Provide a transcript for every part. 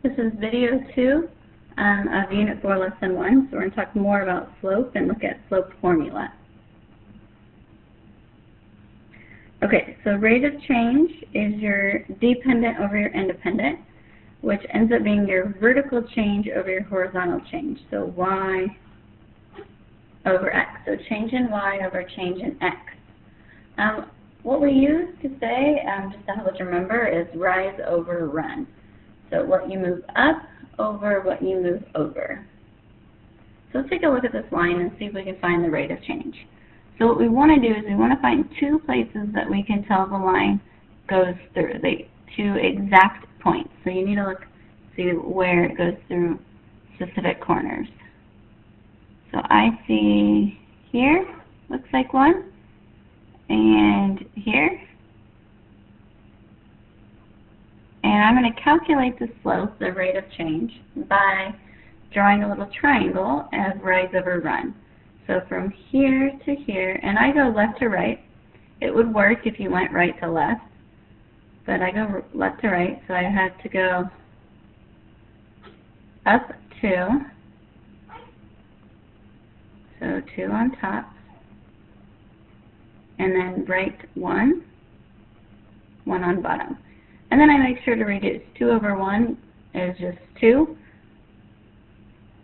This is video 2 of Unit 4, Lesson 1. So we're going to talk more about slope and look at slope formula. Okay, so rate of change is your dependent over your independent, which ends up being your vertical change over your horizontal change. So y over x. So change in y over change in x. What we use to say, just to help us remember, is rise over run. So what you move up over what you move over. So let's take a look at this line and see if we can find the rate of change. So what we want to do is we want to find two places that we can tell the line goes through, two exact points. So you need to look, see where it goes through specific corners. So I see here, looks like one, and here. And I'm going to calculate the slope, the rate of change, by drawing a little triangle as rise over run. So from here to here, and I go left to right. It would work if you went right to left, but I go left to right, so I have to go up 2, so 2 on top, and then right 1, 1 on bottom. And then I make sure to reduce. 2 over 1 is just 2,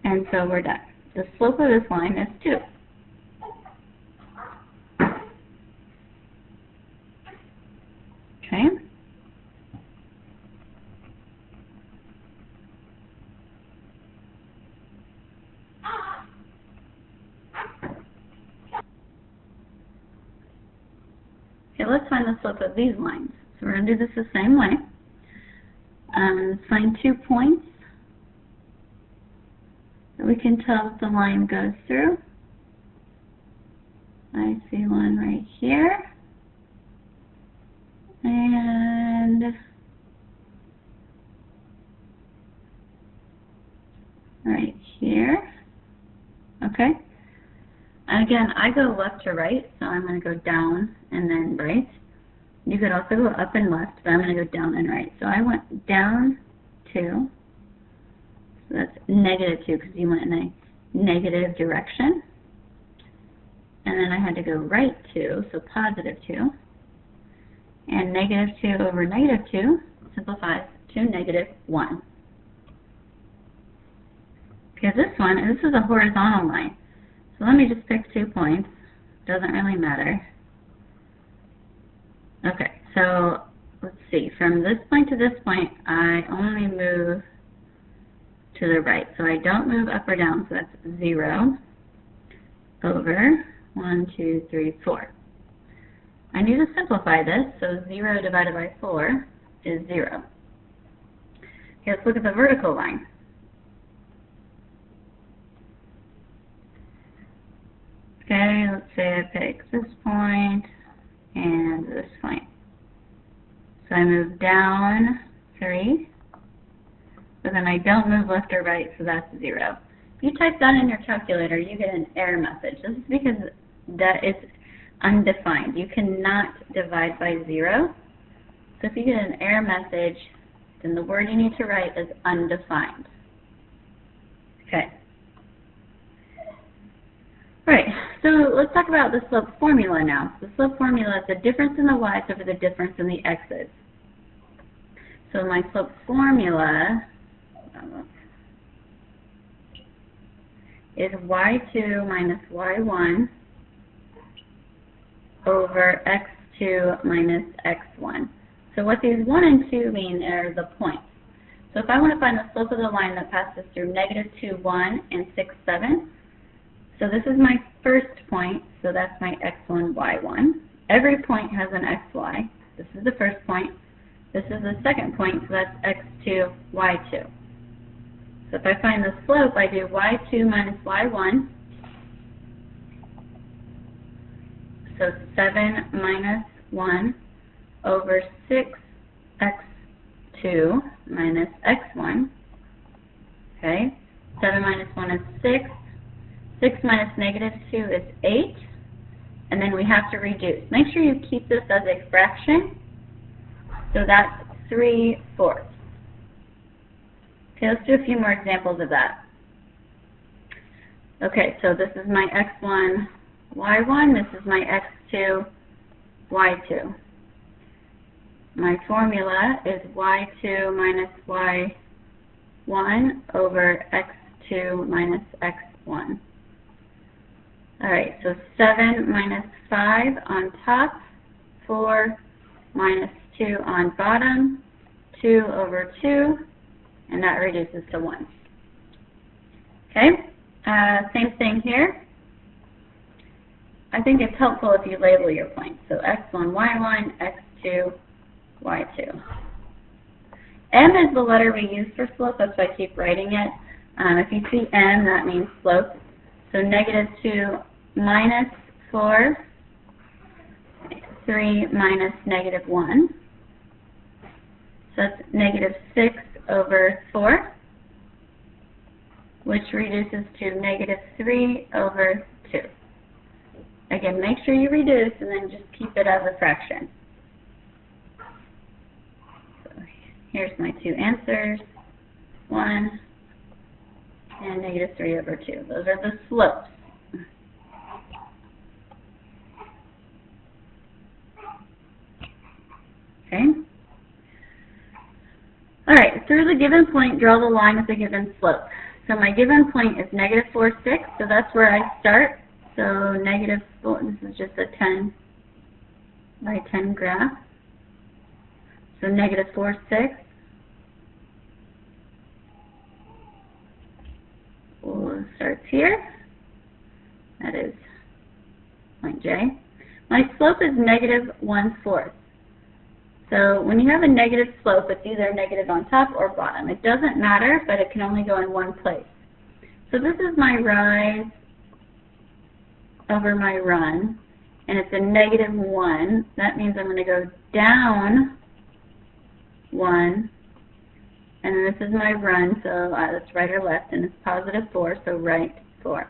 and so we're done. The slope of this line is 2. Okay. Okay, let's find the slope of these lines. So we're going to do this the same way. Let's find 2 points that we can tell that the line goes through. I see one right here. And right here. Okay. Again, I go left to right, so I'm going to go down and then right. You could also go up and left, but I'm going to go down and right. So I went down 2. So that's negative 2 because you went in a negative direction. And then I had to go right 2, so positive 2. And negative 2 over negative 2 simplifies to negative 1. Okay, this is a horizontal line. So let me just pick 2 points. Doesn't really matter. Okay, so let's see. From this point to this point, I only move to the right. So I don't move up or down, so that's 0 over 1, 2, 3, 4. I need to simplify this, so 0 divided by 4 is 0. Okay, let's look at the vertical line. Okay, let's say I pick this point and this point. So I move down 3, but then I don't move left or right, so that's 0. If you type that in your calculator, you get an error message. This is because that is undefined. You cannot divide by 0. So if you get an error message, then the word you need to write is undefined. Okay. All right, so let's talk about the slope formula now. The slope formula is the difference in the y's over the difference in the x's. So my slope formula is y2 minus y1 over x2 minus x1. So what these 1 and 2 mean are the points. So if I want to find the slope of the line that passes through negative 2, 1, and 6, 7, so this is my first point, so that's my x1, y1. Every point has an xy. This is the first point. This is the second point, so that's x2, y2. So if I find the slope, I do y2 minus y1. So 7 minus 1 over 6x2 minus x1. Okay, 7 minus 1 is 6. 6 minus negative 2 is 8. And then we have to reduce. Make sure you keep this as a fraction. So that's 3/4. Okay, let's do a few more examples of that. Okay, so this is my x1, y1. This is my x2, y2. My formula is y2 minus y1 over x2 minus x1. All right, so 7 minus 5 on top, 4 minus 2 on bottom, 2 over 2, and that reduces to 1. Okay, same thing here. I think it's helpful if you label your points. So x1, y1, x2, y2. M is the letter we use for slope, that's why I keep writing it. If you see M, that means slope. So -2 minus 4, 3 minus -1. So that's -6 over 4, which reduces to -3 over 2. Again, make sure you reduce and then just keep it as a fraction. So here's my two answers, 1 and -3 over 2. Those are the slopes. Okay. All right, through the given point, draw the line with the given slope. So my given point is -4, 6, so that's where I start. So -4, this is just a 10 by 10 graph. So -4, 6. We'll start here. That is point J. My slope is -1/4. So when you have a negative slope, it's either negative on top or bottom. It doesn't matter, but it can only go in one place. So this is my rise over my run, and it's a -1. That means I'm going to go down 1, and then this is my run, so that's right or left, and it's +4, so right 4.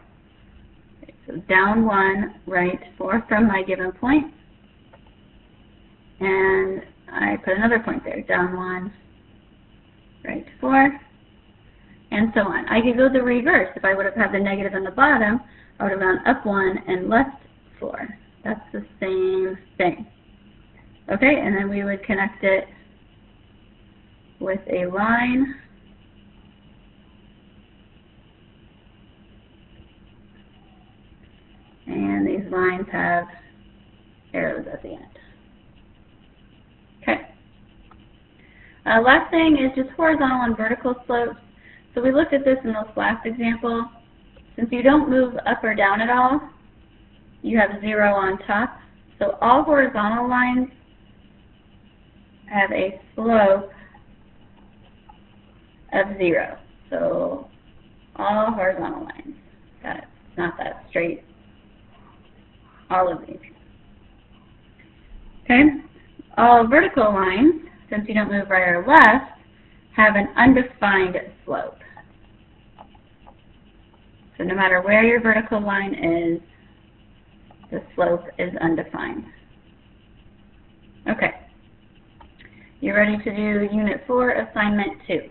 Okay, so down 1, right 4 from my given point, and I put another point there, down 1, right 4, and so on. I could go the reverse. If I would have had the negative in the bottom, I would have gone up 1 and left 4. That's the same thing. Okay, and then we would connect it with a line. And these lines have arrows at the end. Okay. Last thing is just horizontal and vertical slopes. So we looked at this in this last example. Since you don't move up or down at all, you have 0 on top. So all horizontal lines have a slope of 0. So all horizontal lines. Got it. It's not that straight. All of these. Okay. All vertical lines, since you don't move right or left, have an undefined slope. So no matter where your vertical line is, the slope is undefined. Okay. You're ready to do Unit 4, Assignment 2.